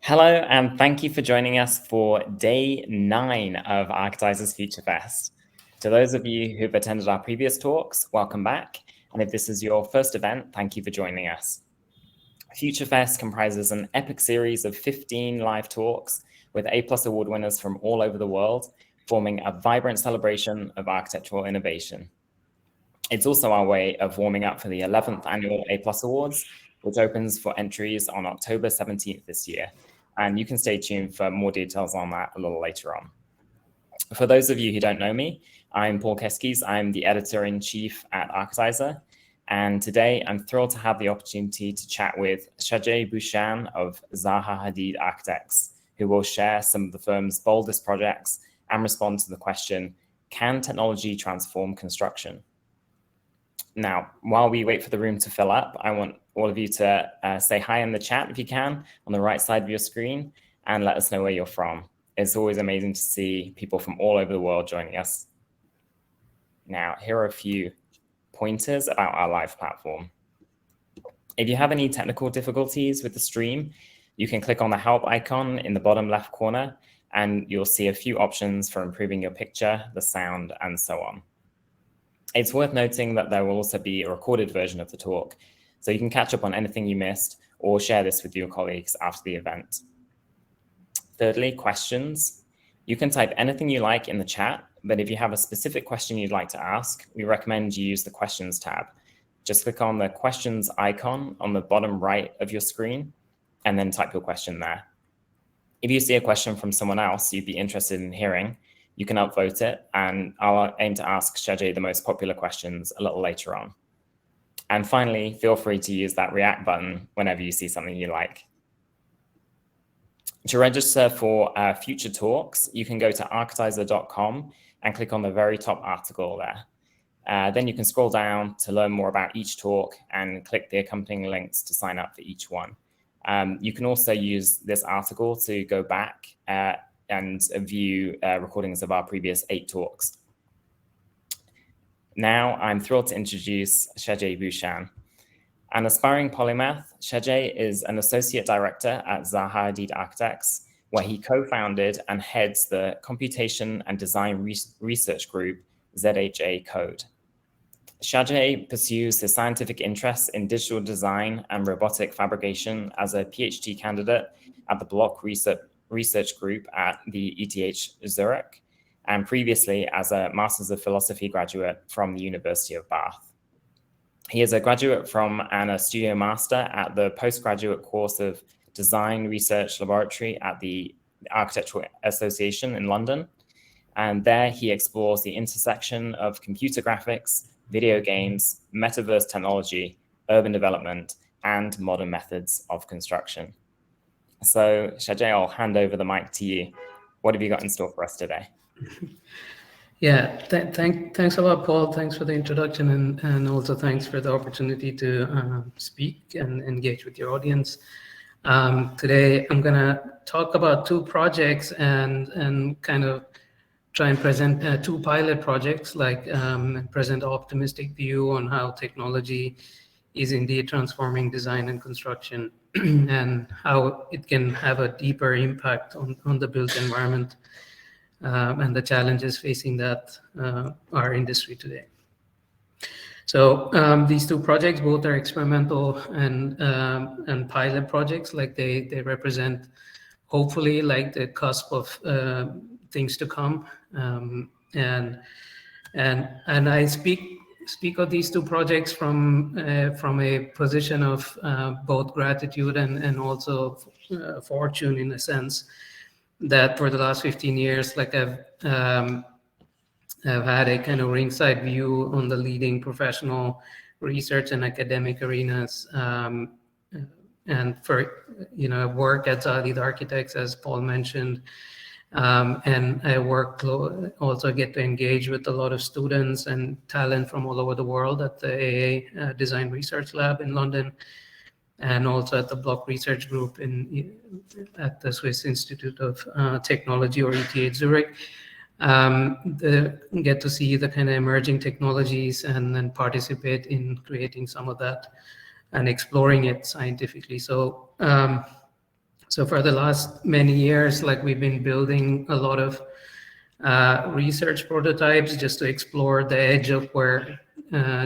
Hello, and thank you for joining us for day 9 of Architizers Future Fest. To those of you who've attended our previous talks, welcome back. And if this is your first event, thank you for joining us. Future Fest comprises an epic series of 15 live talks with A+ award winners from all over the world, forming a vibrant celebration of architectural innovation. It's also our way of warming up for the 11th annual A+ Awards, which opens for entries on October 17th this year. And you can stay tuned for more details on that a little later on. For those of you who don't know me, I'm Paul Keskes. I'm the editor-in-chief at Architizer. And today I'm thrilled to have the opportunity to chat with Shajay Booshan of Zaha Hadid Architects, who will share some of the firm's boldest projects and respond to the question, can technology transform construction? Now, while we wait for the room to fill up, I want all of you to say hi in the chat if you can, on the right side of your screen, and let us know where you're from. It's always amazing to see people from all over the world joining us. Now, here are a few pointers about our live platform. If you have any technical difficulties with the stream, you can click on the help icon in the bottom left corner, and you'll see a few options for improving your picture, the sound, and so on. It's worth noting that there will also be a recorded version of the talk, so you can catch up on anything you missed or share this with your colleagues after the event. Thirdly, questions. You can type anything you like in the chat, but if you have a specific question you'd like to ask, we recommend you use the questions tab. Just click on the questions icon on the bottom right of your screen and then type your question there. If you see a question from someone else you'd be interested in hearing, you can upvote it, and I'll aim to ask Shajay the most popular questions a little later on. And finally, feel free to use that react button whenever you see something you like. To register for future talks, you can go to architizer.com and click on the very top article there. Then you can scroll down to learn more about each talk and click the accompanying links to sign up for each one. You can also use this article to go back and view recordings of our previous 8 talks. Now I'm thrilled to introduce Shajay Booshan. An aspiring polymath, Shajay is an associate director at Zaha Hadid Architects, where he co-founded and heads the Computation and Design Research Group, ZHA Code. Shajay pursues his scientific interests in digital design and robotic fabrication as a PhD candidate at the Block Research Group at the ETH Zurich, and previously as a Masters of Philosophy graduate from the University of Bath. He is a graduate from and a studio master at the postgraduate course of Design Research Laboratory at the Architectural Association in London. And there he explores the intersection of computer graphics, video games, metaverse technology, urban development, and modern methods of construction. So, Shajay, I'll hand over the mic to you. What have you got in store for us today? Yeah, thanks a lot, Paul. Thanks for the introduction, and also thanks for the opportunity to speak and engage with your audience. Today, I'm going to talk about 2 projects and kind of try and present 2 pilot projects, like present an optimistic view on how technology is indeed transforming design and construction and how it can have a deeper impact on the built environment and the challenges facing that our industry today. So these 2 projects, both are experimental and pilot projects. Like they represent, hopefully, like the cusp of things to come. And I speak of these 2 projects from a position of both gratitude and also fortune, in a sense, that for the last 15 years, like I've had a kind of ringside view on the leading professional research and academic arenas, and for work at Zaha Hadid Architects, as Paul mentioned, and I also get to engage with a lot of students and talent from all over the world at the AA Design Research Lab in London, and also at the Block Research Group at the Swiss Institute of Technology, or ETH Zurich. Get to see the kind of emerging technologies and then participate in creating some of that and exploring it scientifically. So So for the last many years, like we've been building a lot of research prototypes just to explore the edge of where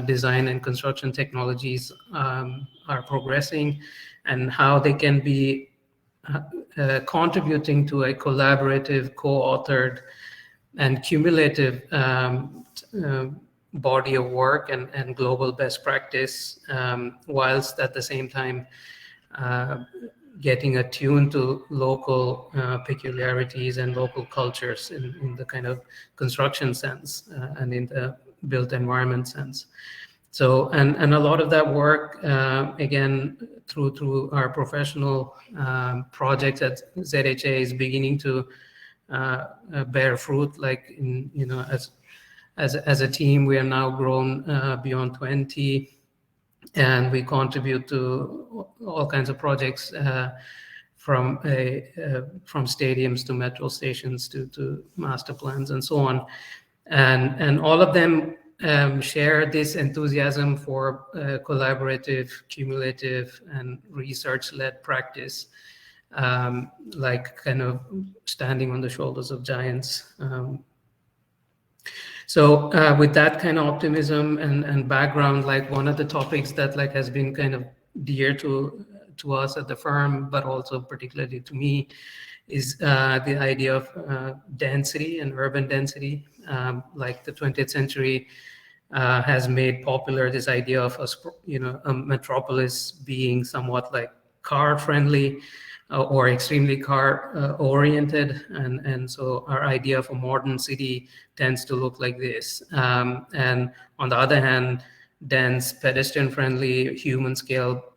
design and construction technologies are progressing and how they can be contributing to a collaborative, co-authored, and cumulative body of work and global best practice, whilst at the same time getting attuned to local peculiarities and local cultures in the kind of construction sense and in the built environment sense. So, and a lot of that work, again, through our professional projects at ZHA is beginning to bear fruit. Like in, as a team, we are now grown beyond 20, and we contribute to all kinds of projects from stadiums to metro stations to master plans and so on, and all of them share this enthusiasm for collaborative, cumulative, and research-led practice, like kind of standing on the shoulders of giants. So with that kind of optimism and background, like one of the topics that like has been kind of dear to us at the firm, but also particularly to me, is the idea of density and urban density. Like the 20th century has made popular this idea of a metropolis being somewhat like car friendly or extremely car oriented, and so our idea of a modern city tends to look like this. And on the other hand, dense, pedestrian friendly, human scale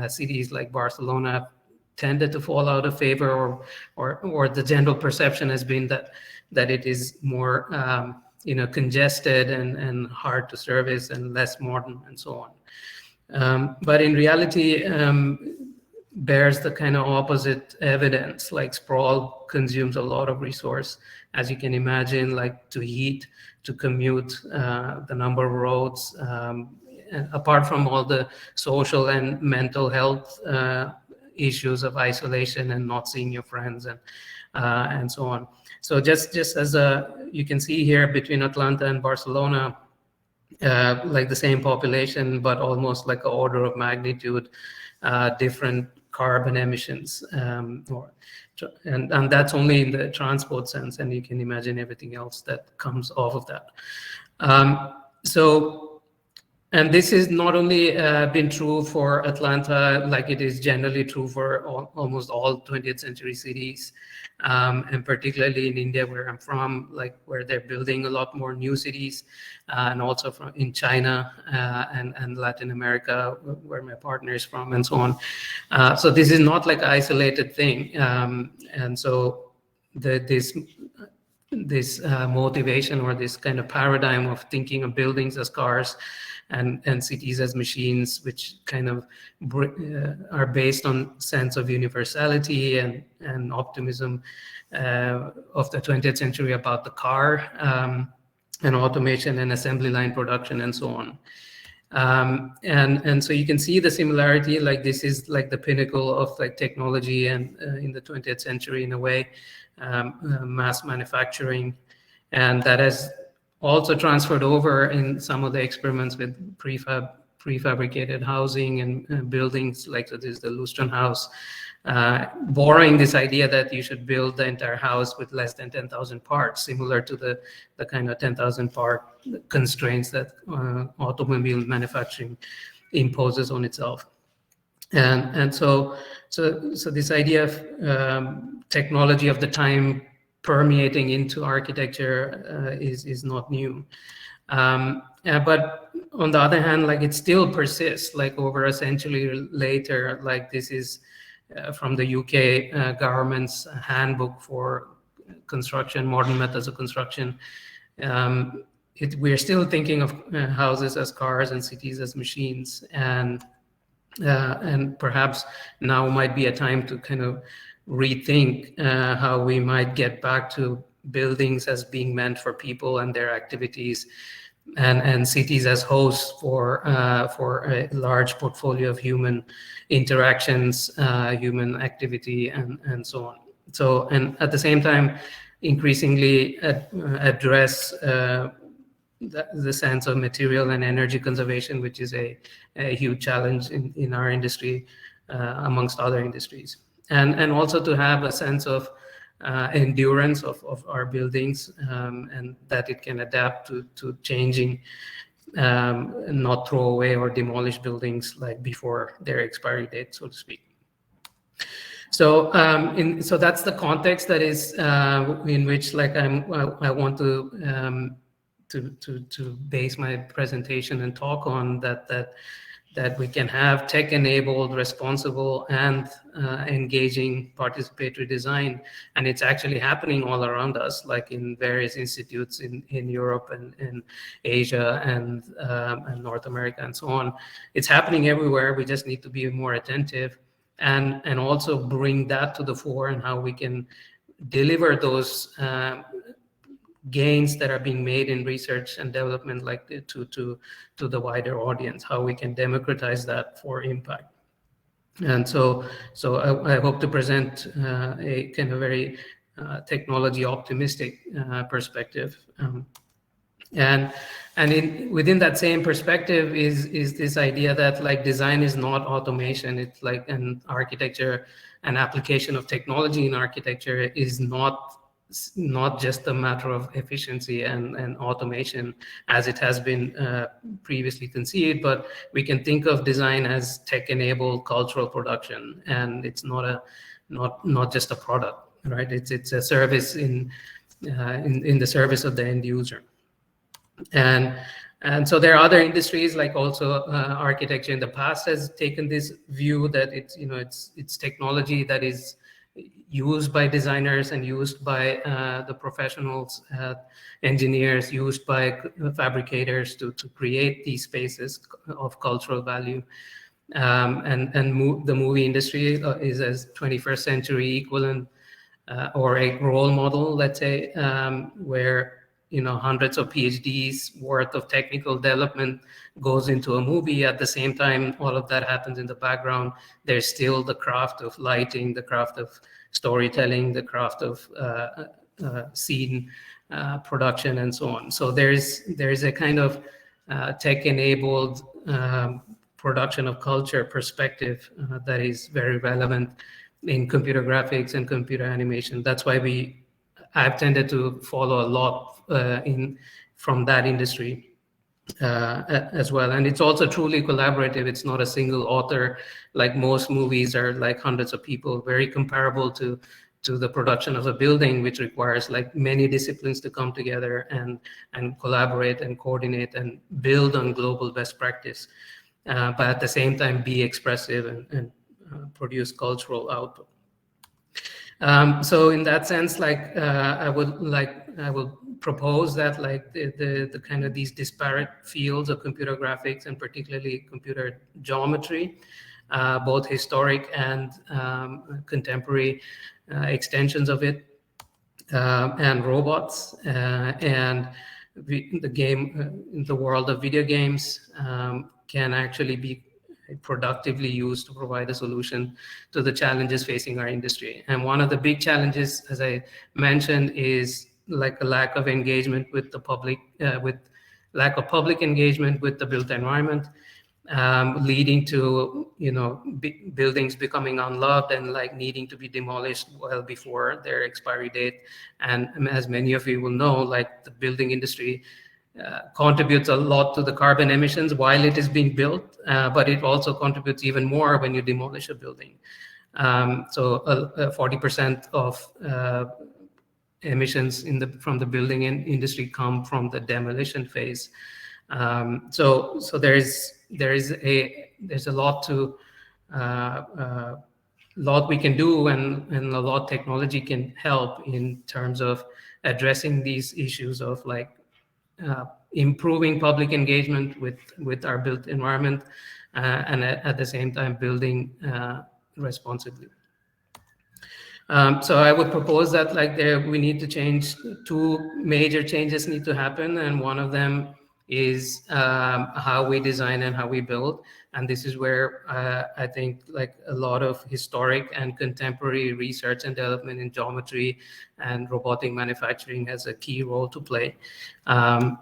cities like Barcelona tended to fall out of favor, or the general perception has been that it is more congested and hard to service and less modern and so on. But in reality, bears the kind of opposite evidence. Like sprawl consumes a lot of resource, as you can imagine, like to heat, to commute, the number of roads, and apart from all the social and mental health issues of isolation and not seeing your friends and so on. So just as you can see here between Atlanta and Barcelona, like the same population, but almost like an order of magnitude different carbon emissions, and that's only in the transport sense, and you can imagine everything else that comes off of that. And this is not only been true for Atlanta, like it is generally true for almost all 20th century cities, and particularly in India, where I'm from, like where they're building a lot more new cities, and also in China and Latin America, where my partner is from, and so on. So this is not like an isolated thing, and so this motivation or this kind of paradigm of thinking of buildings as cars and cities as machines, which kind of are based on sense of universality and optimism of the 20th century about the car and automation and assembly line production and so on. And so you can see the similarity, like this is like the pinnacle of like technology and in the 20th century in a way, mass manufacturing, and that has also transferred over in some of the experiments with prefabricated housing and buildings, like so there's the Lustron house, borrowing this idea that you should build the entire house with less than 10,000 parts, similar to the kind of 10,000 part constraints that automobile manufacturing imposes on itself. And so this idea of technology of the time permeating into architecture is not new. But on the other hand, like it still persists, like over a century later, like this is from the UK government's handbook for construction, modern methods of construction. We're still thinking of houses as cars and cities as machines, and perhaps now might be a time to kind of rethink how we might get back to buildings as being meant for people and their activities, and cities as hosts for a large portfolio of human interactions, human activity, and so on. So, and at the same time, increasingly address the sense of material and energy conservation, which is a huge challenge in our industry, amongst other industries. And also to have a sense of endurance of our buildings, and that it can adapt to changing, and not throw away or demolish buildings like before their expiry date, so to speak. So so that's the context that is in which like I want to base my presentation and talk on, that we can have tech-enabled, responsible, and engaging participatory design, and it's actually happening all around us, like in various institutes in Europe and in Asia and North America and so on. It's happening everywhere. We just need to be more attentive and also bring that to the fore, and how we can deliver those gains that are being made in research and development, like to the wider audience, how we can democratize that for impact. And so I hope to present a kind of very technology optimistic perspective. And within that same perspective is this idea that like design is not automation. It's like an architecture, an application of technology in architecture is not just a matter of efficiency and automation as it has been previously conceived, but we can think of design as tech-enabled cultural production, and it's not just a product, right? It's a service in the service of the end user. And so there are other industries, like also architecture in the past has taken this view that it's technology that is used by designers and used by the professionals, engineers, used by fabricators to create these spaces of cultural value. The movie industry is a 21st century equivalent or a role model, let's say, where hundreds of PhDs worth of technical development goes into a movie. At the same time, all of that happens in the background. There's still the craft of lighting, the craft of storytelling, the craft of scene production, and so on. So there's a kind of tech-enabled production of culture perspective that is very relevant in computer graphics and computer animation. That's why I've tended to follow a lot from that industry as well. And it's also truly collaborative. It's not a single author, like most movies are like hundreds of people, very comparable to the production of a building, which requires like many disciplines to come together and collaborate and coordinate and build on global best practice, but at the same time be expressive and produce cultural output. So in that sense, like I will propose that like the kind of these disparate fields of computer graphics and particularly computer geometry, both historic and contemporary extensions of it, and robots, and the world of video games can actually be productively used to provide a solution to the challenges facing our industry. And one of the big challenges, as I mentioned, is like a lack of engagement with the public, with lack of public engagement with the built environment, leading to buildings becoming unloved and like needing to be demolished well before their expiry date. And as many of you will know, like the building industry contributes a lot to the carbon emissions while it is being built, but it also contributes even more when you demolish a building. So 40% of emissions from the building industry come from the demolition phase. So there's a lot we can do, and a lot technology can help in terms of addressing these issues of like improving public engagement with our built environment, and at the same time building responsibly. So I would propose that like we need to change, two major changes need to happen, and one of them is how we design and how we build. And this is where I think like a lot of historic and contemporary research and development in geometry and robotic manufacturing has a key role to play. And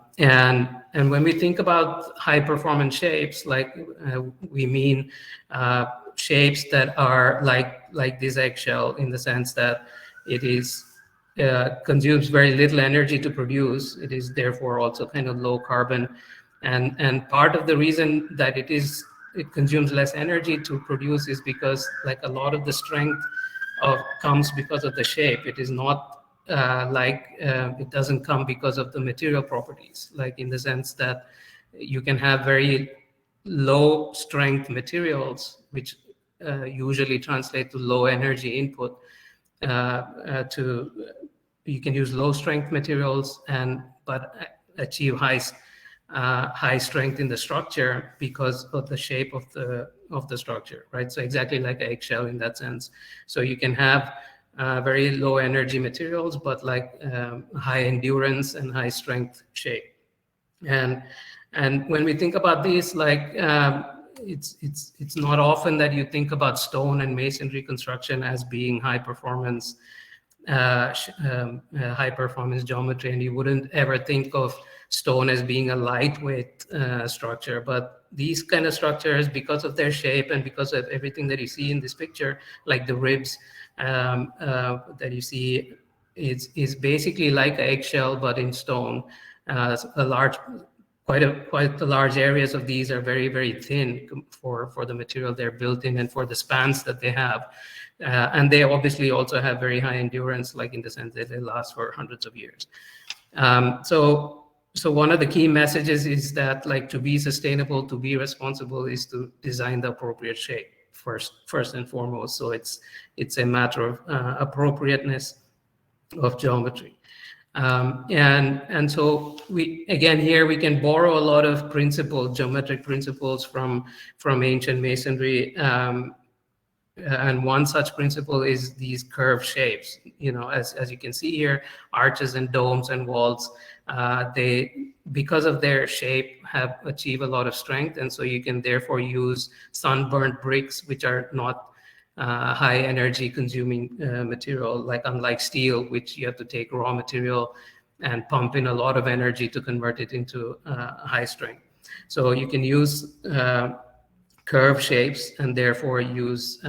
when we think about high performance shapes, like we mean shapes that are like this eggshell, in the sense that it is consumes very little energy to produce. It is therefore also kind of low carbon, and part of the reason that it consumes less energy to produce is because like a lot of the strength comes because of the shape. It is not it doesn't come because of the material properties, like in the sense that you can have very low strength materials, which usually translate to low energy input. You can use low strength materials but achieve high strength in the structure because of the shape of the structure, right? So exactly like an eggshell in that sense. So you can have very low energy materials, but like high endurance and high strength shape. And when we think about this, like it's not often that you think about stone and masonry construction as being high performance geometry, and you wouldn't ever think of stone as being a lightweight structure. But these kind of structures, because of their shape and because of everything that you see in this picture, like the ribs that you see, is basically like an eggshell but in stone. Quite the large areas of these are very, very thin for the material they're built in and for the spans that they have. And they obviously also have very high endurance, like in the sense that they last for hundreds of years. So one of the key messages is that, like, to be sustainable, to be responsible, is to design the appropriate shape first and foremost. So it's a matter of appropriateness of geometry. And so we can borrow a lot of geometric principles from ancient masonry. And one such principle is these curved shapes. You know, as you can see here, arches and domes and walls, they, because of their shape, have achieved a lot of strength. And so you can therefore use sunburnt bricks, which are not high energy consuming material, like unlike steel, which you have to take raw material and pump in a lot of energy to convert it into high strength. So you can use curved shapes and therefore use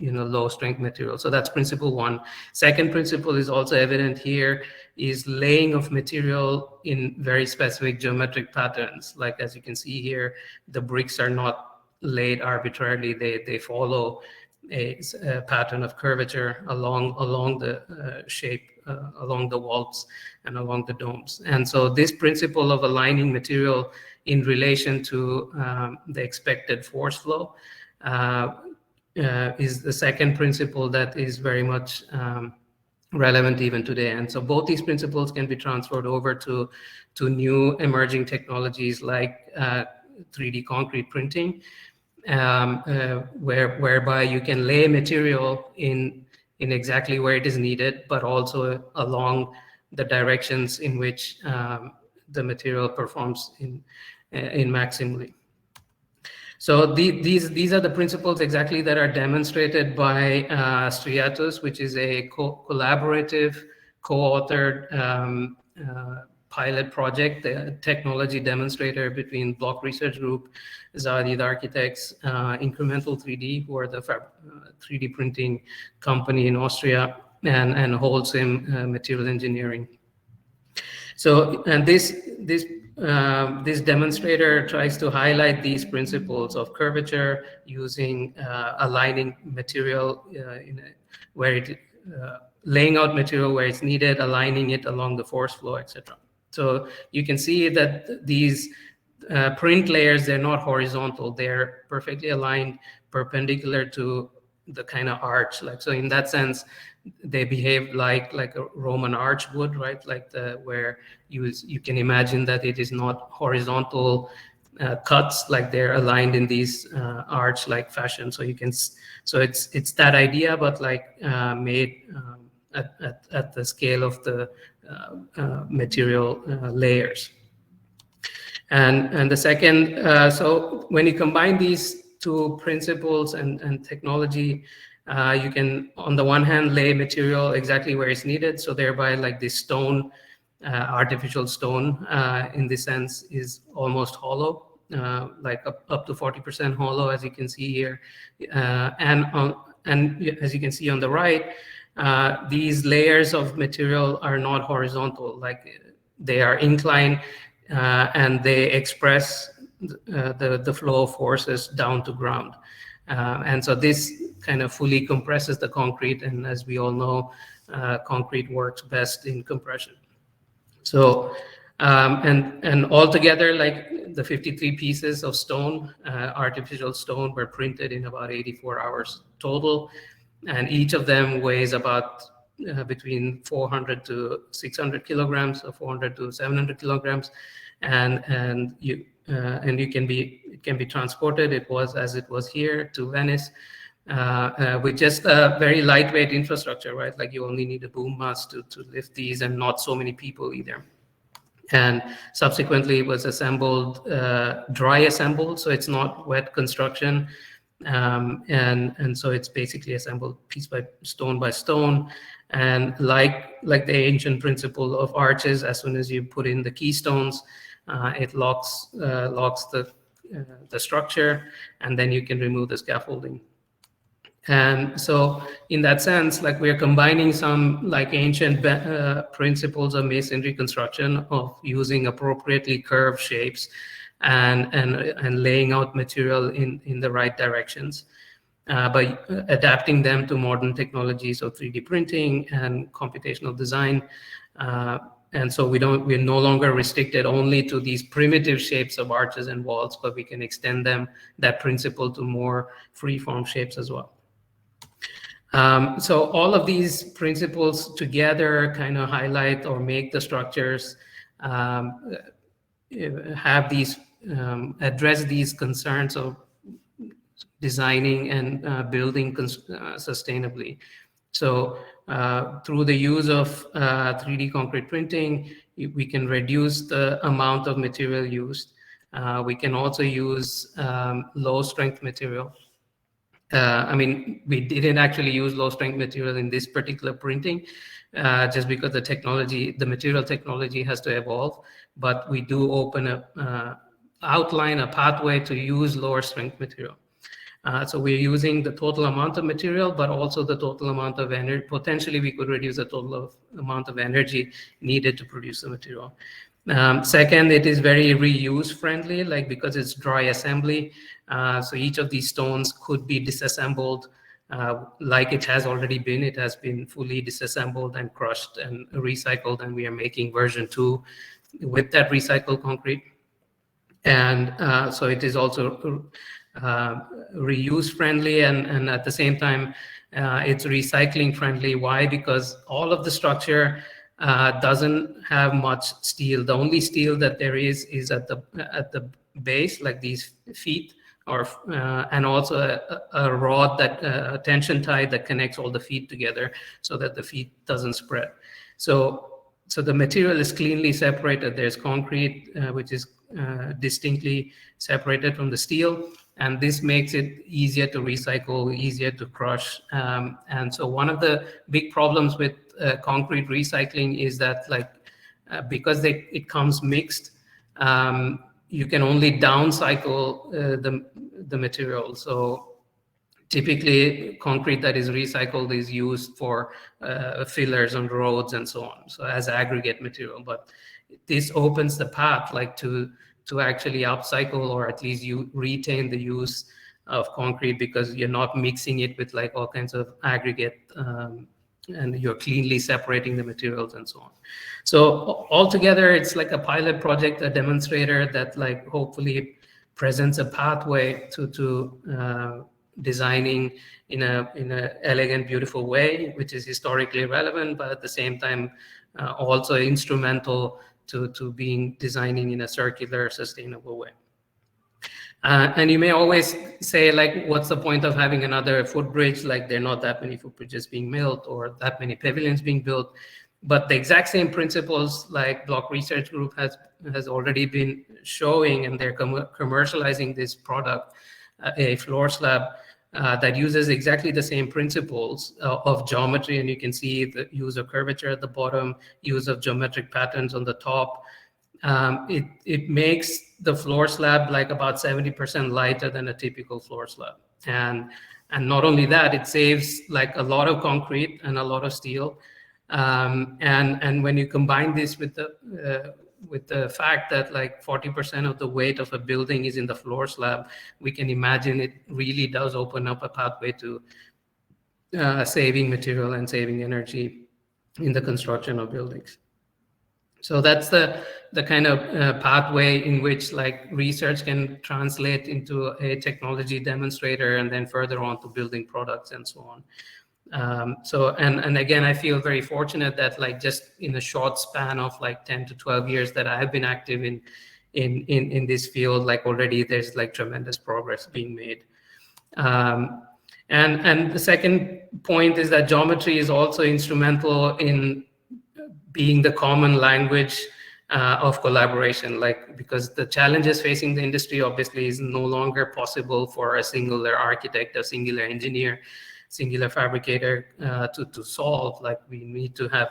low strength material. So that's principle one. Second principle is also evident here, is laying of material in very specific geometric patterns. Like, as you can see here, the bricks are not laid arbitrarily. They follow a pattern of curvature along the shape, along the walls and along the domes. And so this principle of aligning material in relation to the expected force flow is the second principle that is very much relevant even today. And so both these principles can be transferred over to new emerging technologies like 3D concrete printing, whereby you can lay material in exactly where it is needed, but also along the directions in which the material performs in maximally. So these are the principles exactly that are demonstrated by Striatus, which is a collaborative, co-authored pilot project, the technology demonstrator between Block Research Group, Zaha Hadid Architects, Incremental 3D, who are the 3D printing company in Austria, and Holcim Material Engineering. So, and this demonstrator tries to highlight these principles of curvature using aligning material laying out material where it's needed, aligning it along the force flow, etc. So you can see that these print layers, they're not horizontal, they're perfectly aligned perpendicular to the kind of arch. Like, so in that sense, they behave like a Roman arch would, right? Like where you can imagine that it is not horizontal cuts, like they're aligned in these arch-like fashion. So it's that idea, but like made at the scale of the material layers. And the second, so when you combine these two principles and technology, you can, on the one hand, lay material exactly where it's needed. So thereby, like this stone, artificial stone, in this sense, is almost hollow, like up to 40% hollow, as you can see here. And as you can see on the right, these layers of material are not horizontal, like they are inclined, and they express the flow of forces down to ground. And so this kind of fully compresses the concrete, and as we all know, concrete works best in compression. So, and altogether, like the 53 pieces of stone, artificial stone, were printed in about 84 hours total, and each of them weighs about between 400 to 600 kilograms, or 400 to 700 kilograms, and you can be transported. It was here to Venice, with just a very lightweight infrastructure, right? Like you only need a boom mast to lift these, and not so many people either. And subsequently, it was assembled, dry assembled, so it's not wet construction. And so it's basically assembled piece by stone. And like the ancient principle of arches, as soon as you put in the keystones, it locks the structure, and then you can remove the scaffolding. And so in that sense, like we're combining some like ancient principles of masonry construction, of using appropriately curved shapes and laying out material in the right directions, by adapting them to modern technologies, so 3D printing and computational design. And so we're no longer restricted only to these primitive shapes of arches and walls, but we can extend that principle to more free-form shapes as well. So all of these principles together kind of highlight or make the structures have these address these concerns of designing and building sustainably. So through the use of 3D concrete printing, we can reduce the amount of material used. We can also use low strength material. I mean, we didn't actually use low strength material in this particular printing, just because the material technology has to evolve, but we do open outline a pathway to use lower strength material. So we're using the total amount of material, but also the total amount of energy. Potentially, we could reduce the total amount of energy needed to produce the material. Second, it is very reuse friendly, like because it's dry assembly. So each of these stones could be disassembled, like it has already been. It has been fully disassembled and crushed and recycled, and we are making version 2 with that recycled concrete. And so it is also reuse friendly, and at the same time, it's recycling friendly. Why? Because all of the structure doesn't have much steel. The only steel that there is at the base, like these feet, or and also a rod, that a tension tie that connects all the feet together so that the feet doesn't spread. So the material is cleanly separated. There's concrete, which is distinctly separated from the steel, and this makes it easier to recycle, easier to crush. And so one of the big problems with concrete recycling is that, like, because it comes mixed, you can only downcycle the material. So typically, concrete that is recycled is used for fillers on roads and so on, so as aggregate material. But this opens the path, like, to actually upcycle, or at least you retain the use of concrete, because you're not mixing it with like all kinds of aggregate, and you're cleanly separating the materials and so on. So altogether, it's like a pilot project, a demonstrator that, like, hopefully presents a pathway to designing in a elegant, beautiful way, which is historically relevant, but at the same time also instrumental to being designing in a circular, sustainable way. And you may always say, like, what's the point of having another footbridge? Like, there are not that many footbridges being built or that many pavilions being built. But the exact same principles like Block Research Group has already been showing, and they're commercializing this product, a floor slab that uses exactly the same principles of geometry. And you can see the use of curvature at the bottom, use of geometric patterns on the top. It makes the floor slab like about 70% lighter than a typical floor slab. And not only that, it saves like a lot of concrete and a lot of steel. And when you combine this with the fact that like 40% of the weight of a building is in the floor slab, we can imagine it really does open up a pathway to saving material and saving energy in the construction of buildings. So that's the kind of pathway in which like research can translate into a technology demonstrator and then further on to building products and so on. So and again, I feel very fortunate that like just in a short span of like 10 to 12 years that I have been active in this field, like already there's like tremendous progress being made. And the second point is that geometry is also instrumental in being the common language of collaboration, like because the challenges facing the industry obviously is no longer possible for a singular architect, a singular engineer, singular fabricator to solve. Like we need to have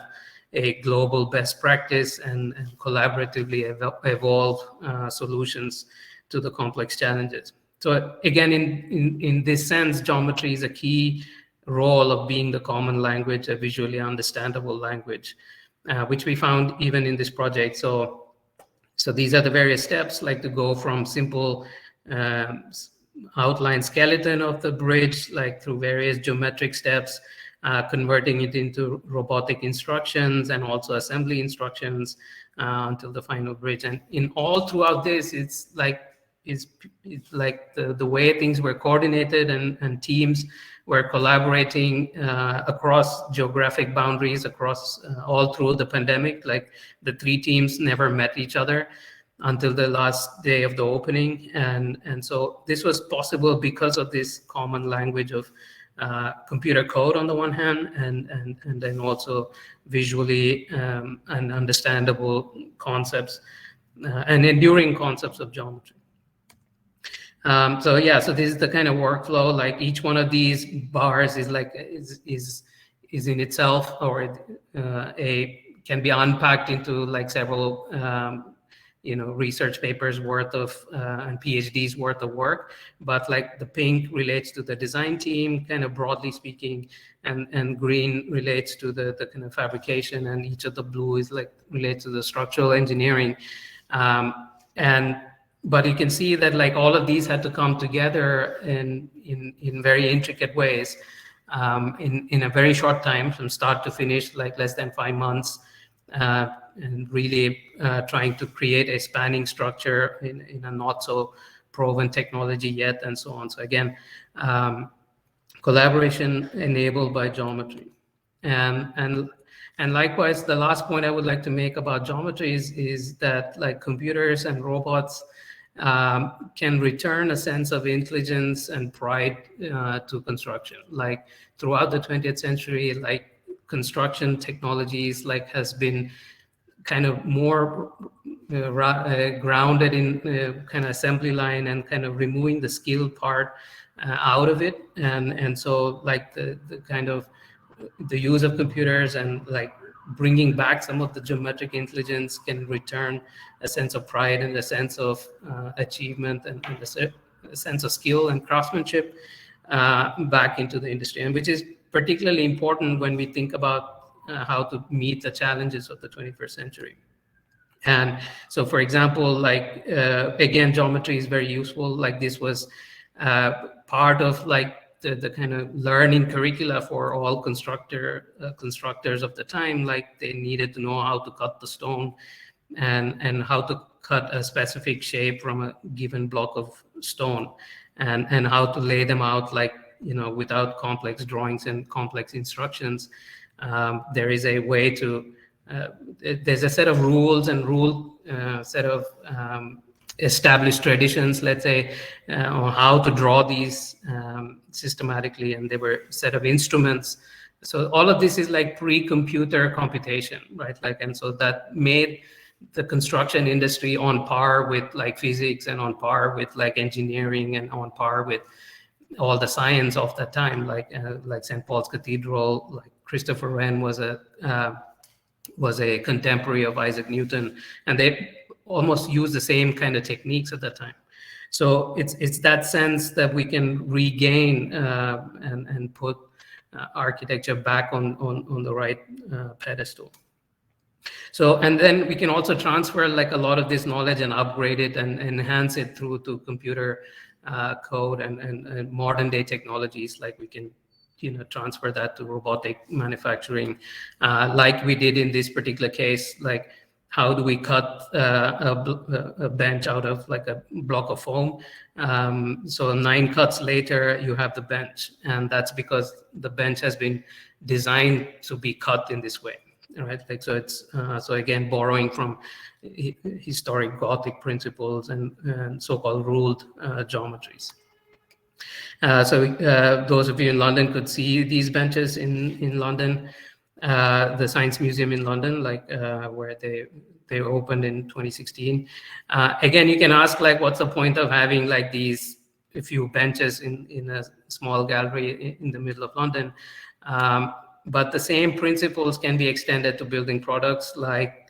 a global best practice and collaboratively evolve solutions to the complex challenges. So again, in this sense, geometry is a key role of being the common language, a visually understandable language, which we found even in this project. So these are the various steps, like to go from simple outline skeleton of the bridge, like through various geometric steps, converting it into robotic instructions and also assembly instructions until the final bridge. And in all throughout this, it's like the way things were coordinated and teams were collaborating across geographic boundaries, across all through the pandemic. Like the three teams never met each other until the last day of the opening. And so this was possible because of this common language of computer code on the one hand, and then also visually and understandable concepts and enduring concepts of geometry. So yeah, so this is the kind of workflow. Like each one of these bars is like is in itself, or can be unpacked into like several research papers worth of and PhDs worth of work. But like the pink relates to the design team, kind of broadly speaking, and green relates to the kind of fabrication, and each of the blue is like relates to the structural engineering. But you can see that like all of these had to come together in very intricate ways in a very short time, from start to finish, like less than 5 months, and really trying to create a spanning structure in a not so proven technology yet, and so on. So again, collaboration enabled by geometry. And likewise, the last point I would like to make about geometry is that like computers and robots can return a sense of intelligence and pride to construction. Like throughout the 20th century, like construction technologies like has been kind of more grounded in kind of assembly line and kind of removing the skill part out of it. And so like the kind of the use of computers and like bringing back some of the geometric intelligence can return a sense of pride and a sense of achievement and a sense of skill and craftsmanship back into the industry, and which is particularly important when we think about how to meet the challenges of the 21st century. And so, for example, like again, geometry is very useful. Like this was part of like the kind of learning curricula for all constructors of the time. Like they needed to know how to cut the stone and how to cut a specific shape from a given block of stone, and how to lay them out, like without complex drawings and complex instructions. There is a way to there's a set of rules and set of established traditions, let's say, on how to draw these systematically, and there were a set of instruments So all of this is like pre-computer computation, right? Like, and so that made the construction industry on par with like physics and on par with like engineering and on par with all the science of that time, like St. Paul's Cathedral. Like Christopher Wren was a contemporary of Isaac Newton, and they almost used the same kind of techniques at that time. So it's that sense that we can regain and put architecture back on the right pedestal. So, and then we can also transfer like a lot of this knowledge and upgrade it and enhance it through to computer code and modern day technologies. Like we can, transfer that to robotic manufacturing, like we did in this particular case. Like, how do we cut a bench out of like a block of foam? So 9 cuts later, you have the bench, and that's because the bench has been designed to be cut in this way. Right, like so it's so again borrowing from historic Gothic principles and so-called ruled geometries. So those of you in London could see these benches in London, the Science Museum in London, like where they opened in 2016. Again, you can ask like, what's the point of having like these a few benches in a small gallery in the middle of London? But the same principles can be extended to building products like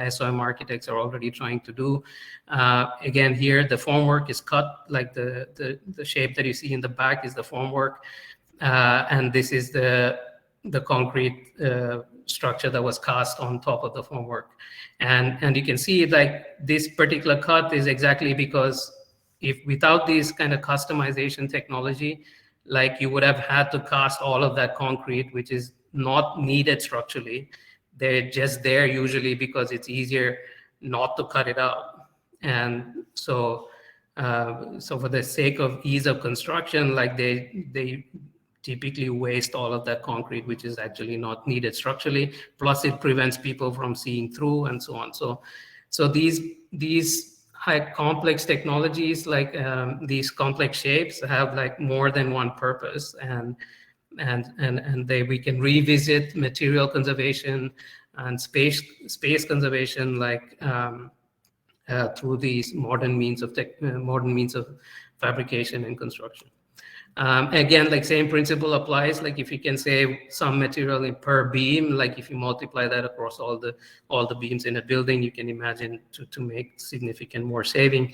SOM architects are already trying to do. Again, here the formwork is cut, like the shape that you see in the back is the formwork. And this is the concrete structure that was cast on top of the formwork. And you can see like this particular cut is exactly because if without this kind of customization technology, like you would have had to cast all of that concrete, which is not needed structurally. They're just there usually because it's easier not to cut it out. And so for the sake of ease of construction, like they typically waste all of that concrete, which is actually not needed structurally. Plus it prevents people from seeing through and so on. So these high complex technologies, like these complex shapes, have like more than one purpose, and we can revisit material conservation and space conservation, like through these modern means of fabrication and construction. Again, like same principle applies. Like if you can save some material per beam, like if you multiply that across all the beams in a building, you can imagine to make significant more saving,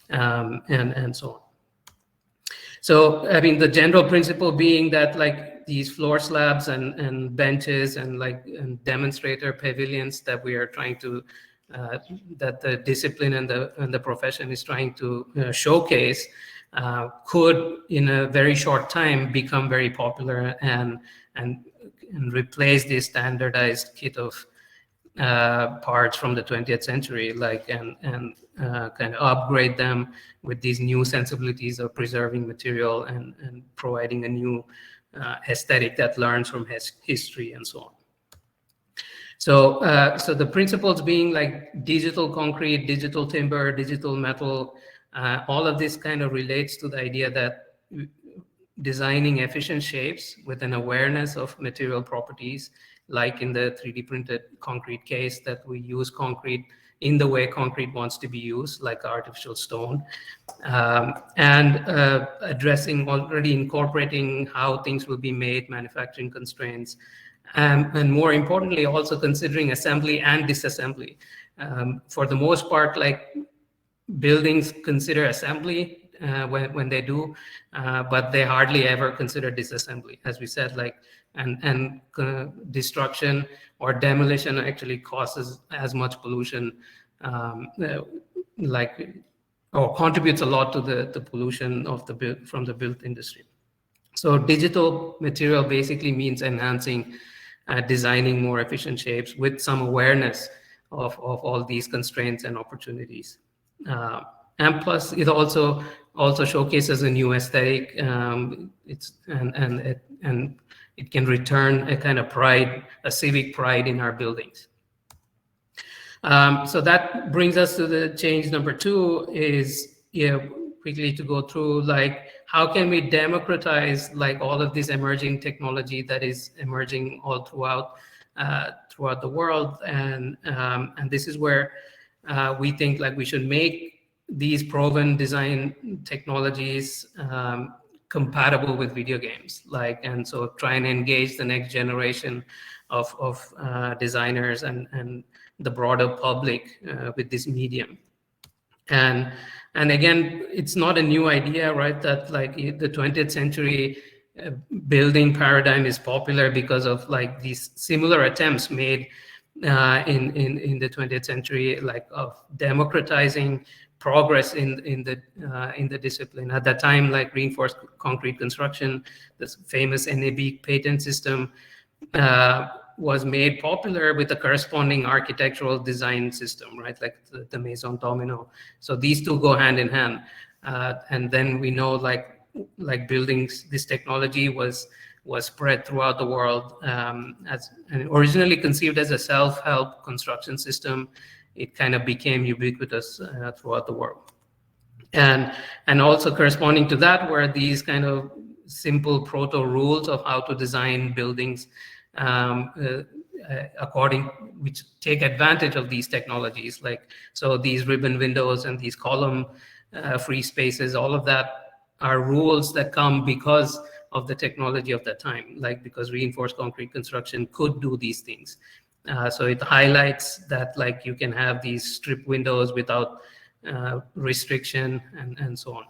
and so on. So I mean, the general principle being that like these floor slabs and benches and demonstrator pavilions that we are trying to that the discipline and the profession is trying to showcase could in a very short time become very popular and replace this standardized kit of parts from the 20th century, like and kind of upgrade them with these new sensibilities of preserving material and providing a new aesthetic that learns from history and so on. So so the principles being like digital concrete, digital timber, digital metal, all of this kind of relates to the idea that designing efficient shapes with an awareness of material properties, like in the 3D printed concrete case, that we use concrete in the way concrete wants to be used, like artificial stone, and addressing, already incorporating how things will be made, manufacturing constraints, and more importantly, also considering assembly and disassembly. For the most part, like buildings consider assembly when they do, but they hardly ever consider disassembly, as we said, like, and destruction or demolition actually causes as much pollution, or contributes a lot to the pollution of from the built industry. So digital material basically means enhancing, designing more efficient shapes with some awareness of all these constraints and opportunities. And plus, it also showcases a new aesthetic. It's and it can return a kind of pride, a civic pride in our buildings. So that brings us to the change number 2. Is quickly to go through like how can we democratize like all of this emerging technology that is emerging all throughout the world, and this is where we think like we should make these proven design technologies compatible with video games, and so try and engage the next generation of designers and the broader public with this medium. And again, it's not a new idea, right? That like the 20th century building paradigm is popular because of like these similar attempts made in the 20th century, like of democratizing progress in the discipline. At that time, like reinforced concrete construction, this famous NAB patent system was made popular with the corresponding architectural design system, right? Like the Maison Domino. So these two go hand in hand. And then we know like buildings, this technology was spread throughout the world as and originally conceived as a self-help construction system. It kind of became ubiquitous throughout the world. And also corresponding to that were these kind of simple proto rules of how to design buildings which take advantage of these technologies, like so these ribbon windows and these column free spaces, all of that are rules that come because of the technology of that time, like because reinforced concrete construction could do these things. So it highlights that like you can have these strip windows without restriction and so on.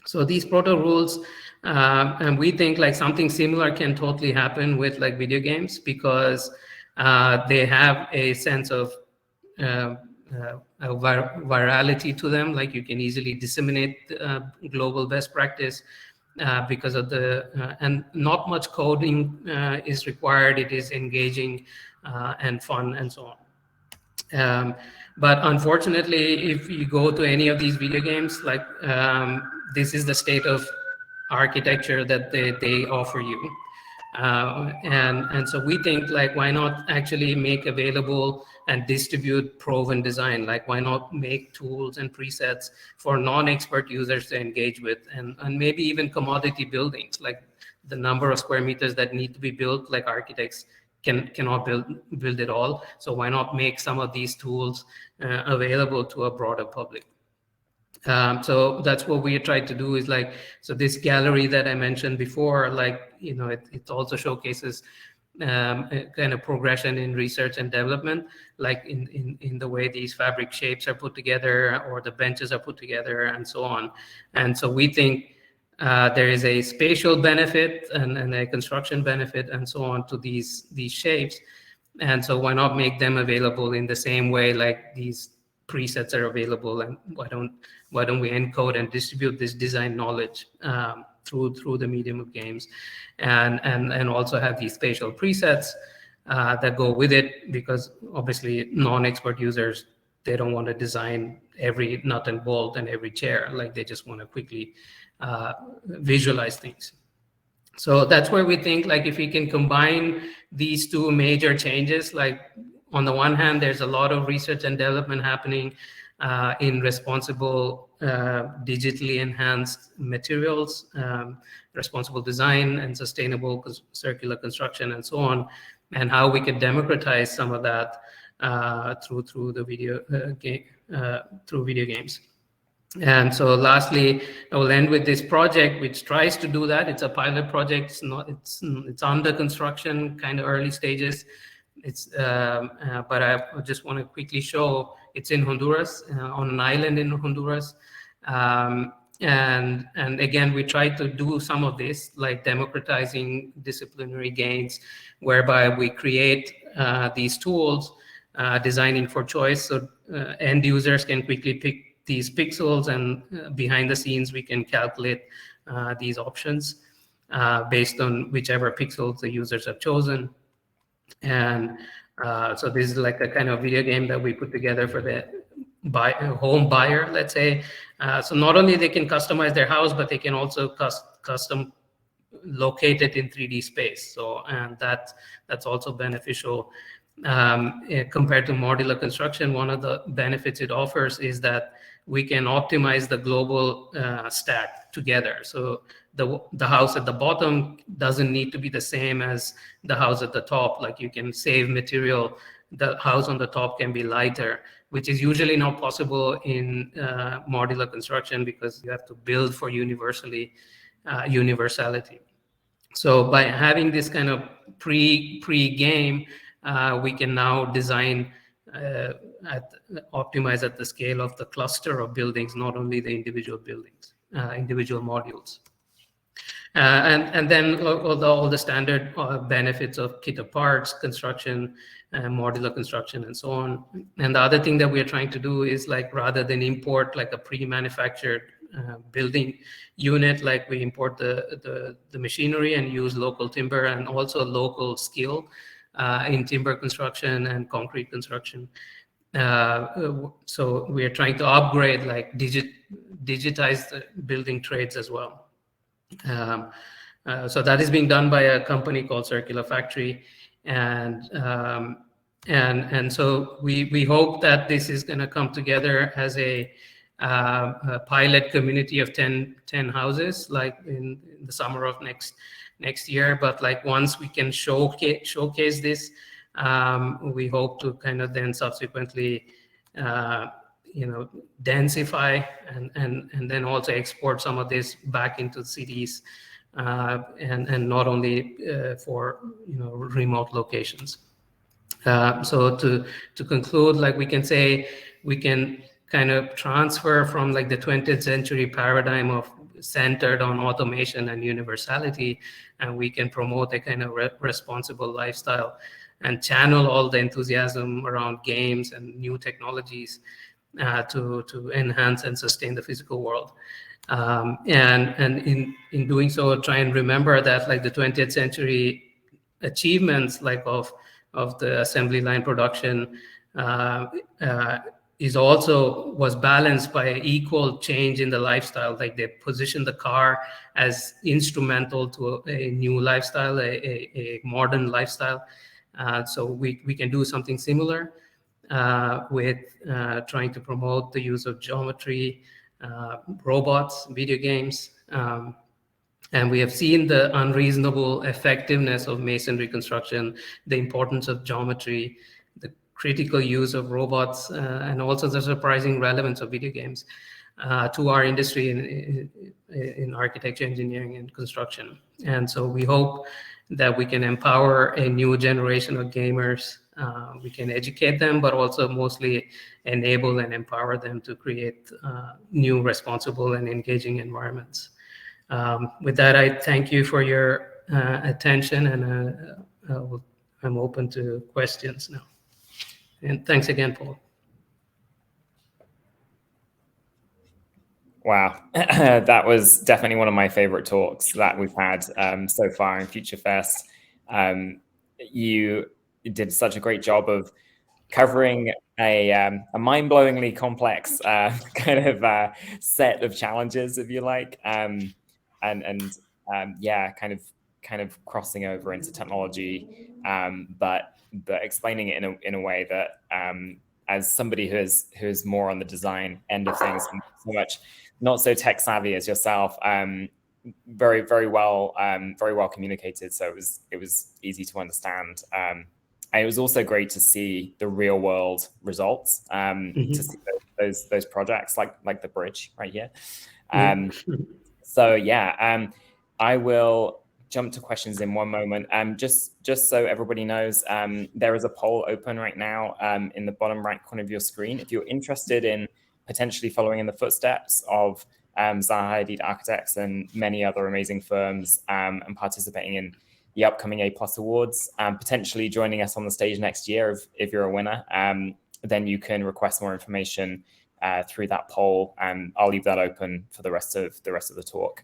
So these proto rules, and we think like something similar can totally happen with like video games, because they have a sense of virality to them. Like you can easily disseminate global best practice because of the and not much coding is required. It is engaging and fun and so on. But unfortunately, if you go to any of these video games, like this is the state of architecture that they offer you. And so we think like, why not actually make available and distribute proven design? Like why not make tools and presets for non-expert users to engage with, and maybe even commodity buildings, like the number of square meters that need to be built, like architects cannot build it all. So why not make some of these tools available to a broader public? So that's what we tried to do, is like, so this gallery that I mentioned before, like, you know, it also showcases a kind of progression in research and development, like in the way these fabric shapes are put together or the benches are put together and so on. And so we think there is a spatial benefit and a construction benefit and so on to these shapes. And so why not make them available in the same way like these presets are available, and why don't we encode and distribute this design knowledge through the medium of games, and also have these spatial presets that go with it, because obviously non-expert users, they don't want to design every nut and bolt and every chair, like they just want to quickly visualize things. So that's where we think like if we can combine these two major changes, like on the one hand, there's a lot of research and development happening in responsible, digitally enhanced materials, responsible design and sustainable circular construction and so on, and how we can democratize some of that through the video through video games. And so lastly, I will end with this project which tries to do that. It's a pilot project. It's under construction, kind of early stages. But I just want to quickly show it's in Honduras, on an island in Honduras. And again, we try to do some of this, like democratizing disciplinary gains, whereby we create these tools, designing for choice, so end users can quickly pick these pixels, and behind the scenes we can calculate these options based on whichever pixels the users have chosen. And so this is like a kind of video game that we put together for the home buyer, let's say. So not only they can customize their house, but they can also custom locate it in 3D space. So, and that's also beneficial compared to modular construction. One of the benefits it offers is that we can optimize the global stack together. So the house at the bottom doesn't need to be the same as the house at the top. Like, you can save material. The house on the top can be lighter, which is usually not possible in modular construction, because you have to build for universality. So by having this kind of pre-game, we can now design, optimize at the scale of the cluster of buildings, not only the individual buildings, individual modules. And then all the standard benefits of kit of parts, construction, modular construction, and so on. And the other thing that we're trying to do is, like, rather than import like a pre-manufactured building unit, like, we import the machinery and use local timber and also local skill in timber construction and concrete construction. So we are trying to upgrade, like, digitize the building trades as well. So that is being done by a company called Circular Factory, and so we hope that this is going to come together as a pilot community of 10 houses, like in the summer of next year. But, like, once we can showcase this, we hope to kind of then subsequently densify and then also export some of this back into cities, and not only for remote locations. So to conclude, like, we can say we can kind of transfer from, like, the 20th century paradigm of centered on automation and universality, and we can promote a kind of responsible lifestyle and channel all the enthusiasm around games and new technologies to enhance and sustain the physical world. And in doing so, try and remember that, like, the 20th century achievements, like of the assembly line production, was balanced by equal change in the lifestyle. Like, they positioned the car as instrumental to a new lifestyle, a modern lifestyle. So we can do something similar with trying to promote the use of geometry, robots, video games. And we have seen the unreasonable effectiveness of masonry construction, the importance of geometry, the critical use of robots, and also the surprising relevance of video games to our industry in architecture, engineering, and construction. And so we hope that we can empower a new generation of gamers. We can educate them, but also mostly enable and empower them to create new, responsible, and engaging environments. With that, I thank you for your attention, and I'm open to questions now. And thanks again, Paul. Wow, that was definitely one of my favorite talks that we've had so far in Future Fest. You did such a great job of covering a mind-blowingly complex kind of set of challenges, if you like, yeah, kind of crossing over into technology, but explaining it in a way that, as somebody who is more on the design end of things, so much not so tech savvy as yourself, very well communicated. So it was easy to understand. And it was also great to see the real world results, to see those projects like the bridge right here. So yeah, I will jump to questions in one moment. Just so everybody knows, there is a poll open right now in the bottom right corner of your screen. If you're interested in potentially following in the footsteps of Zaha Hadid Architects and many other amazing firms, and participating in the upcoming A+ Awards, potentially joining us on the stage next year if you're a winner, then you can request more information through that poll, and I'll leave that open for the rest of the talk.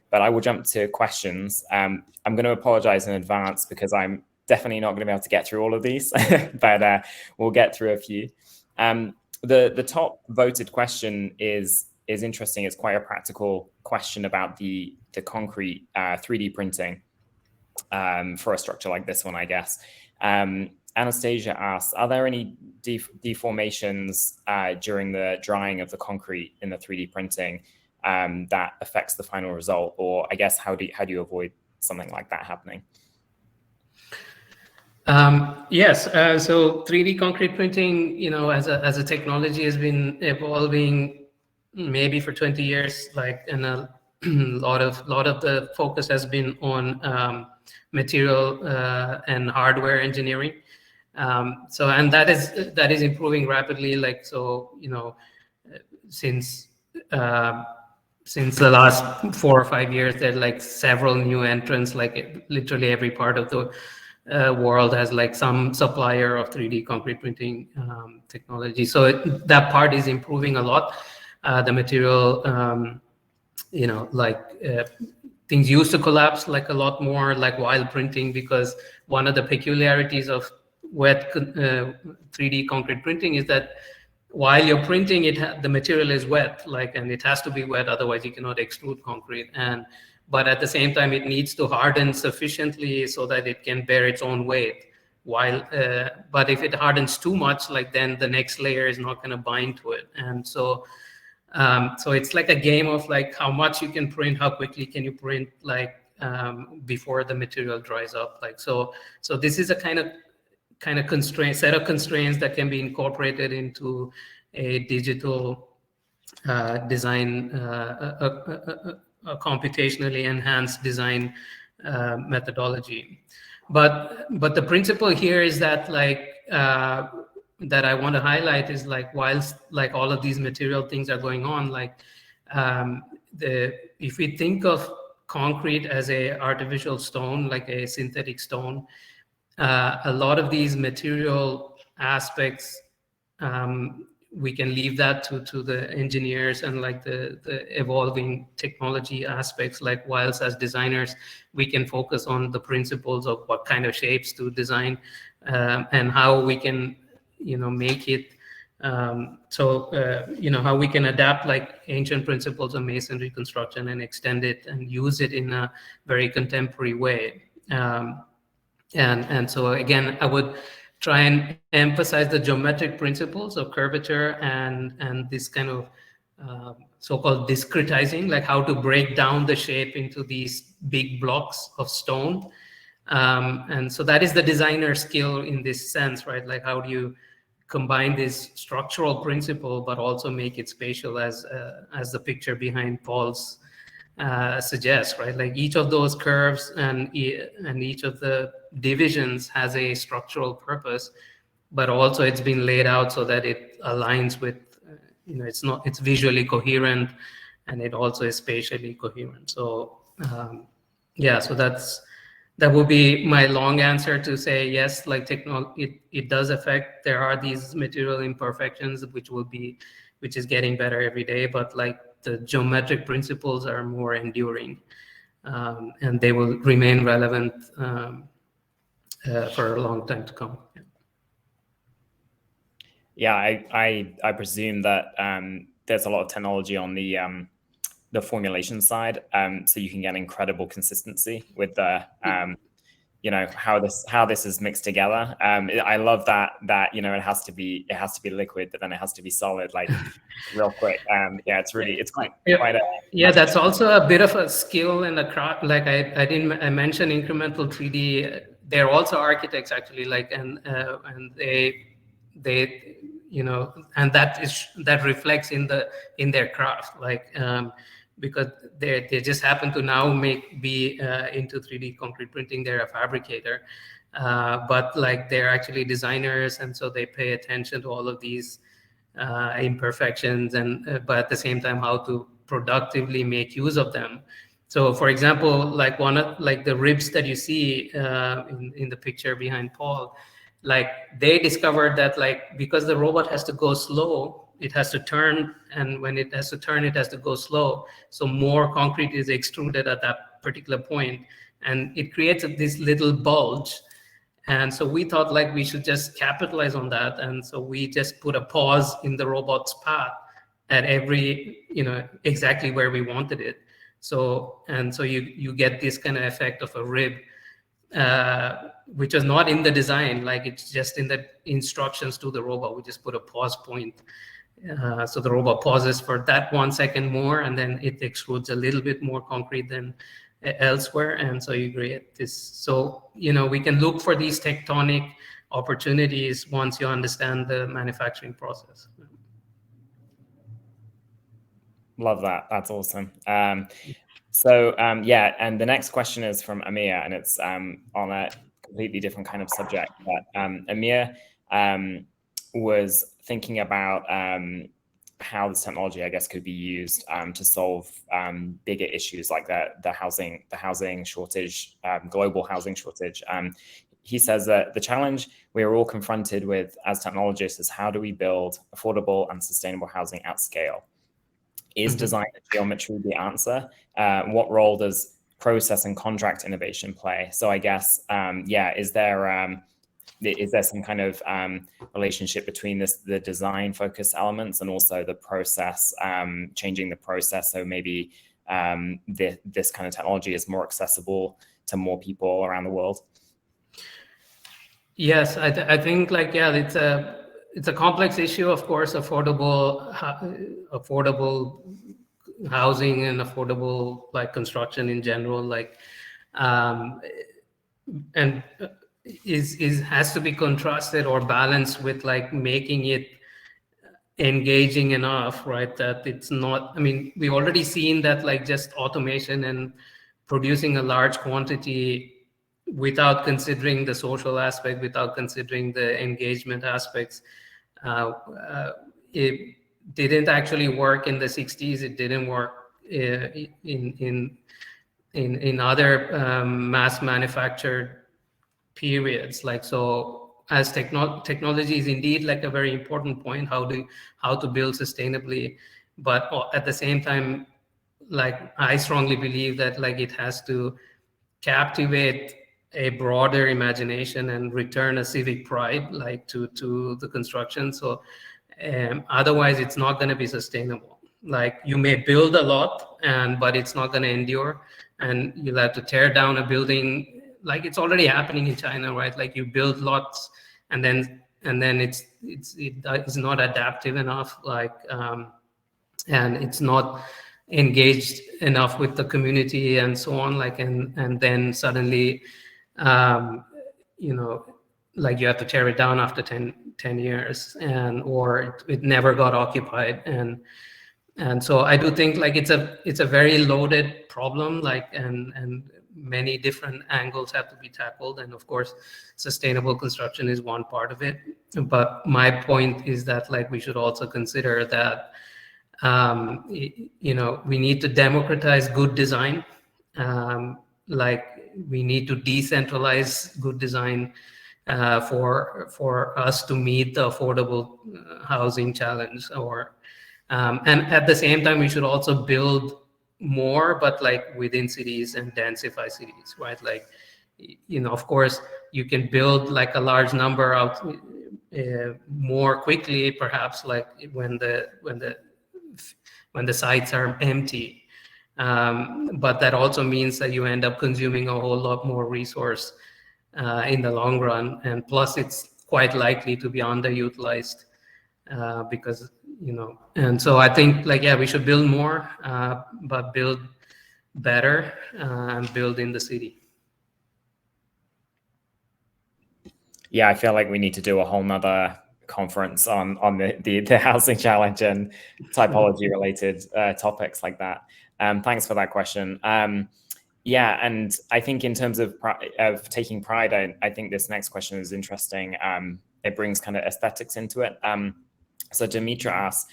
But I will jump to questions. I'm going to apologize in advance because I'm definitely not going to be able to get through all of these, but we'll get through a few. The top voted question is interesting. It's quite a practical question about the concrete 3D printing for a structure like this one, I guess. Anastasia asks, are there any deformations during the drying of the concrete in the 3D printing that affects the final result? Or I guess, how do you avoid something like that happening? Yes, so 3D concrete printing, as a technology has been evolving maybe for 20 years, and a lot of the focus has been on material and hardware engineering. And that is improving rapidly. Since the last 4 or 5 years, there are several new entrants. Literally every part of the world has some supplier of 3D concrete printing technology. So that part is improving a lot. The material, things used to collapse a lot more while printing, because one of the peculiarities of wet 3D concrete printing is that while you're printing it, the material is wet, and it has to be wet, otherwise you cannot extrude concrete. But at the same time, it needs to harden sufficiently so that it can bear its own weight. But if it hardens too much, then the next layer is not going to bind to it. And so it's like a game of how much you can print, how quickly can you print, before the material dries up. So this is a kind of set of constraints that can be incorporated into a digital design, a computationally enhanced design methodology. But the principle here is that that I want to highlight is whilst all of these material things are going on, if we think of concrete as a artificial stone, like a synthetic stone, a lot of these material aspects, we can leave that to the engineers and the evolving technology aspects. Whilst as designers, we can focus on the principles of what kind of shapes to design and how we can make it how we can adapt ancient principles of masonry construction and extend it and use it in a very contemporary way. And so again, I would try and emphasize the geometric principles of curvature and this kind of so-called discretizing, how to break down the shape into these big blocks of stone. And so that is the designer skill in this sense, right? How do you combine this structural principle but also make it spatial, as the picture behind Paul's suggests, right? Each of those curves and each of the divisions has a structural purpose, but also it's been laid out so that it aligns with, it's visually coherent, and it also is spatially coherent. So so that would be my long answer to say yes, it does affect. There are these material imperfections which is getting better every day, but the geometric principles are more enduring, and they will remain relevant for a long time to come. Yeah, I presume that there's a lot of technology on the formulation side, so you can get incredible consistency with the how this is mixed together. I love that it has to be liquid, but then it has to be solid real quick. It's quite that's also a bit of a skill and a craft. I mentioned incremental 3D. They're also architects actually, and they and that reflects in their craft, because they just happen to now be into 3D concrete printing. They're a fabricator, but they're actually designers, and so they pay attention to all of these imperfections, but at the same time how to productively make use of them. So for example, one of the ribs that you see in the picture behind Paul, they discovered that because the robot has to go slow, it has to turn, and when it has to turn, it has to go slow. So more concrete is extruded at that particular point, and it creates this little bulge. And so we thought we should just capitalize on that, and so we just put a pause in the robot's path at every exactly where we wanted it. So you get this kind of effect of a rib which is not in the design, like it's just in the instructions to the robot. We just put a pause point. So the robot pauses for that 1 second more, and then it extrudes a little bit more concrete than elsewhere. And so you create this. So, we can look for these tectonic opportunities once you understand the manufacturing process. Love that. That's awesome. Yeah, and the next question is from Amir, and it's on a completely different kind of subject. But Amir was thinking about how this technology, I guess, could be used to solve bigger issues like the housing shortage, global housing shortage. He says that the challenge we are all confronted with as technologists is how do we build affordable and sustainable housing at scale? Is design and geometry the answer? What role does process and contract innovation play? So I guess, is there some kind of relationship between the design focus elements and also the process, changing the process? So maybe this kind of technology is more accessible to more people around the world. Yes, I think it's a complex issue, of course. Affordable housing and affordable construction in general, and has to be contrasted or balanced with making it engaging enough, right? That it's not. I mean, we've already seen that just automation and producing a large quantity without considering the social aspect, without considering the engagement aspects. It didn't actually work in the 60s. It didn't work in other mass manufactured periods. So as technology is indeed a very important point, how to build sustainably, but at the same time, I strongly believe that it has to captivate a broader imagination and return a civic pride to the construction. So otherwise it's not going to be sustainable. You may build a lot but it's not going to endure, and you'll have to tear down a building. It's already happening in China, right? You build lots and then it's not adaptive enough, and it's not engaged enough with the community and so on, and then suddenly you have to tear it down after 10 years, or it never got occupied. And so I do think it's a very loaded problem, and many different angles have to be tackled. And of course, sustainable construction is one part of it. But my point is that we should also consider that we need to democratize good design. We need to decentralize good design for us to meet the affordable housing challenge. And at the same time, we should also build more, but within cities and densify cities, right? Of course, you can build a large number out more quickly, perhaps when the sites are empty. But that also means that you end up consuming a whole lot more resource in the long run, and plus it's quite likely to be underutilized because and so I think we should build more, but build better and build in the city. Yeah, I feel like we need to do a whole nother conference on the housing challenge and typology related topics like that. Thanks for that question. Yeah, and I think in terms of taking pride, I think this next question is interesting. It brings kind of aesthetics into it. So Demetra asks,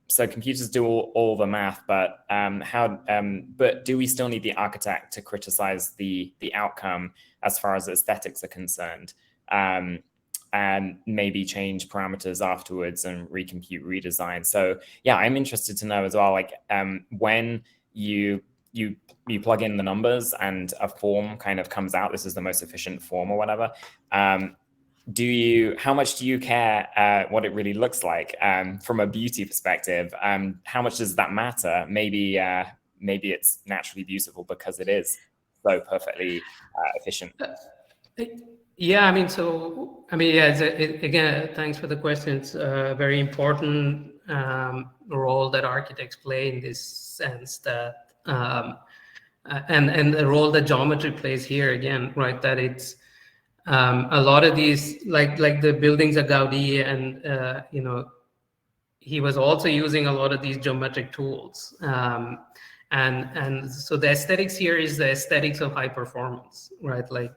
so computers do all the math, but but do we still need the architect to criticize the outcome as far as aesthetics are concerned, and maybe change parameters afterwards and recompute, redesign? So yeah, I'm interested to know as well, when you plug in the numbers and a form kind of comes out, this is the most efficient form or whatever. How much do you care what it really looks like from a beauty perspective? How much does that matter? Maybe it's naturally beautiful because it is so perfectly efficient. Yeah, I mean, so, I mean, yeah, again, thanks for the question. It's a very important role that architects play in this sense that, and the role that geometry plays here again, right? That it's a lot of these, like the buildings of Gaudi, and you know, he was also using a lot of these geometric tools. And so the aesthetics here is the aesthetics of high performance, right? Like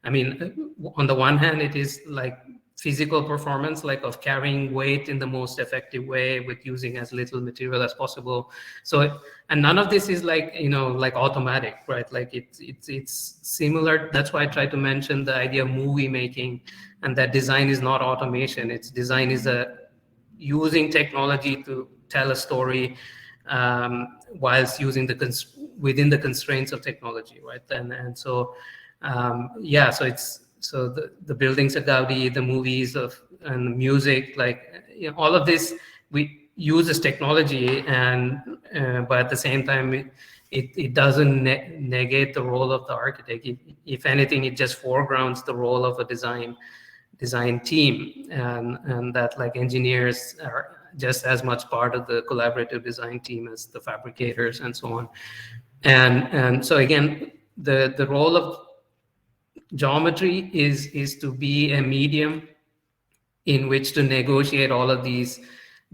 I mean, on the one hand, it is like physical performance, like of carrying weight in the most effective way with using as little material as possible. So, and none of this is like, you know, like automatic, right? Like it's similar. That's why I try to mention the idea of movie making, and that design is not automation. It's design is using technology to tell a story, whilst using within the constraints of technology, right? And so, yeah, so the buildings of Gaudi, the movies and the music, like, you know, all of this we use as technology, and but at the same time it doesn't negate the role of the architect. If anything, it just foregrounds the role of a design team, and that, like, engineers are just as much part of the collaborative design team as the fabricators and so on. And so again, the role of geometry is to be a medium in which to negotiate all of these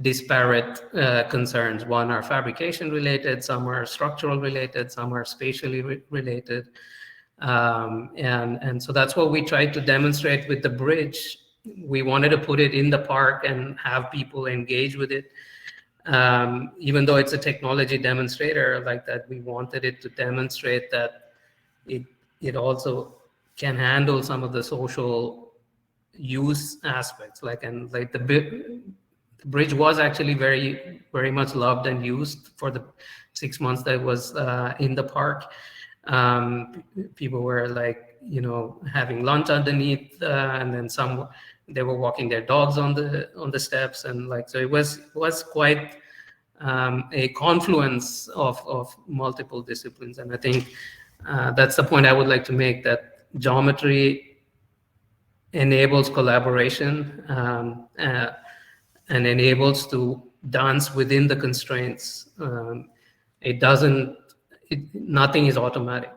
disparate concerns. One are fabrication related, some are structural related, some are spatially related. And so that's what we tried to demonstrate with the bridge. We wanted to put it in the park and have people engage with it. Even though it's a technology demonstrator like that, we wanted it to demonstrate that it also can handle some of the social use aspects. Like, and like the bridge was actually very, very much loved and used for the 6 months that it was in the park. People were, like, you know, having lunch underneath, and then they were walking their dogs on the steps, and like, so it was quite a confluence of multiple disciplines. And I think that's the point I would like to make, that geometry enables collaboration, and enables to dance within the constraints. It doesn't. Nothing is automatic.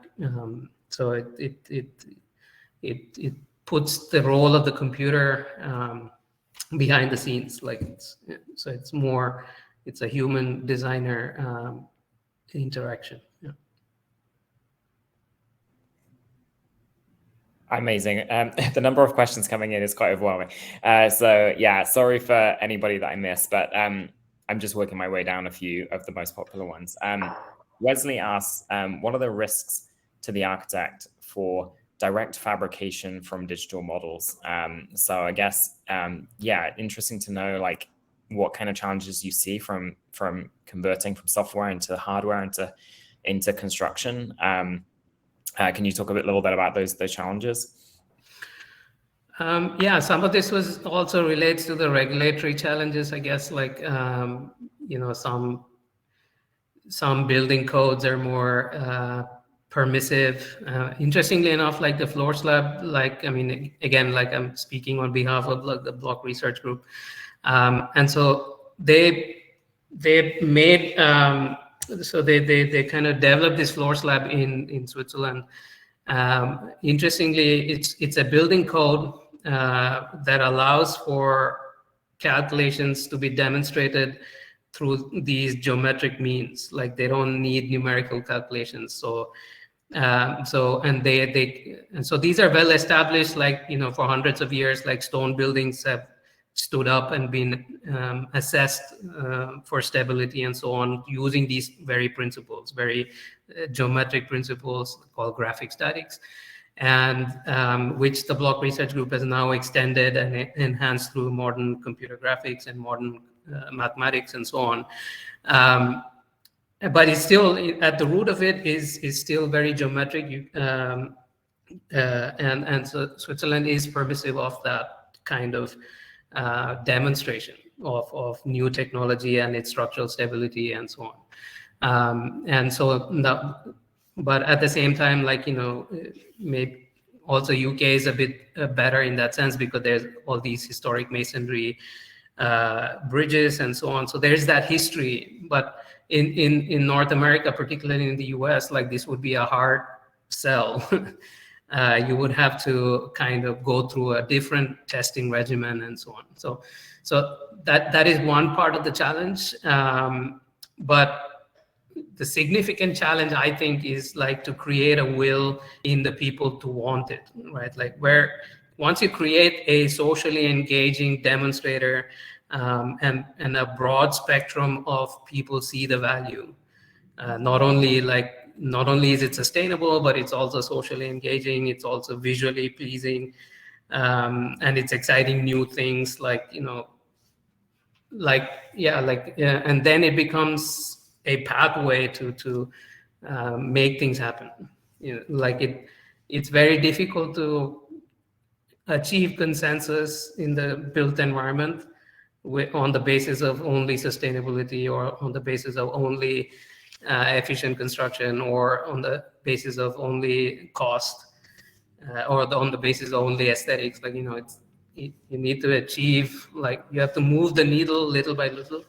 So it puts the role of the computer behind the scenes. Like, it's a human designer interaction. Yeah. Amazing. The number of questions coming in is quite overwhelming. So yeah, sorry for anybody that I missed, but I'm just working my way down a few of the most popular ones. Wesley asks, what are the risks to the architect for direct fabrication from digital models? So I guess, yeah, interesting to know, like, what kind of challenges you see from converting from software into hardware into construction. Can you talk a little bit about those challenges? Yeah, some of this was also relates to the regulatory challenges, I guess. Like, you know, some building codes are more permissive. Interestingly enough, like the floor slab, like, I mean, again, like, I'm speaking on behalf of, like, the Block Research Group, and so they made. So they kind of developed this floor slab in Switzerland. Interestingly, it's a building code that allows for calculations to be demonstrated through these geometric means. Like, they don't need numerical calculations. So and so these are well established, like, you know, for hundreds of years. Like, stone buildings have stood up and been assessed for stability and so on, using these very principles, very geometric principles called graphic statics, and which the Block Research Group has now extended and enhanced through modern computer graphics and modern mathematics and so on. But it's still, at the root of it is still very geometric. And so Switzerland is permissive of that kind of demonstration of new technology and its structural stability and so on. And so, but at the same time, like, you know, maybe Also, UK is a bit better in that sense because there's all these historic masonry bridges and so on. So there's that history. But in North America, particularly in the US, like this would be a hard sell. You would have to kind of go through a different testing regimen and so on. So that is one part of the challenge. But the significant challenge, I think, is like to create a will in the people to want it, right? Like where once you create a socially engaging demonstrator and a broad spectrum of people see the value, not only is it sustainable, but it's also socially engaging, it's also visually pleasing, and it's exciting new things and then it becomes a pathway to make things happen. It's very difficult to achieve consensus in the built environment on the basis of only sustainability or on the basis of only efficient construction or on the basis of only cost or on the basis of only aesthetics. You need to achieve, you have to move the needle little by little,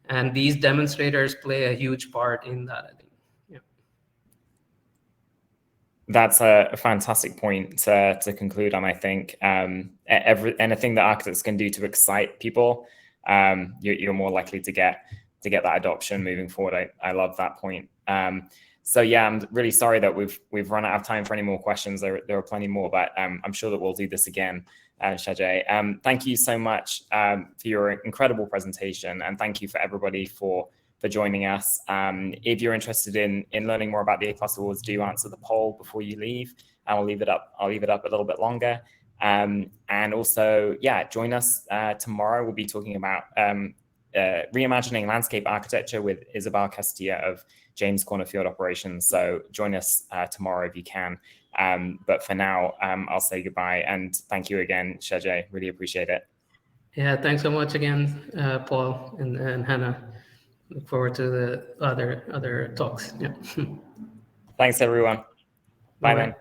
and these demonstrators play a huge part in that, I think. Yeah. That's a fantastic point to conclude on, I think. Anything that architects can do to excite people, you're more likely to get that adoption moving forward. I love that point. So yeah, I'm really sorry that we've run out of time for any more questions. There are plenty more, but I'm sure that we'll do this again, Shajay. Thank you so much for your incredible presentation, and thank you for everybody for joining us. If you're interested in learning more about the A+ Awards, do answer the poll before you leave. I'll leave it up a little bit longer. And also, yeah, join us tomorrow. We'll be talking about reimagining landscape architecture with Isabel Castilla of James Corner Field Operations. So join us tomorrow if you can. But for now, I'll say goodbye, and thank you again, Shajay. Really appreciate it. Yeah, thanks so much again, Paul and Hannah. Look forward to the other talks. Yeah. Thanks, everyone. Bye then.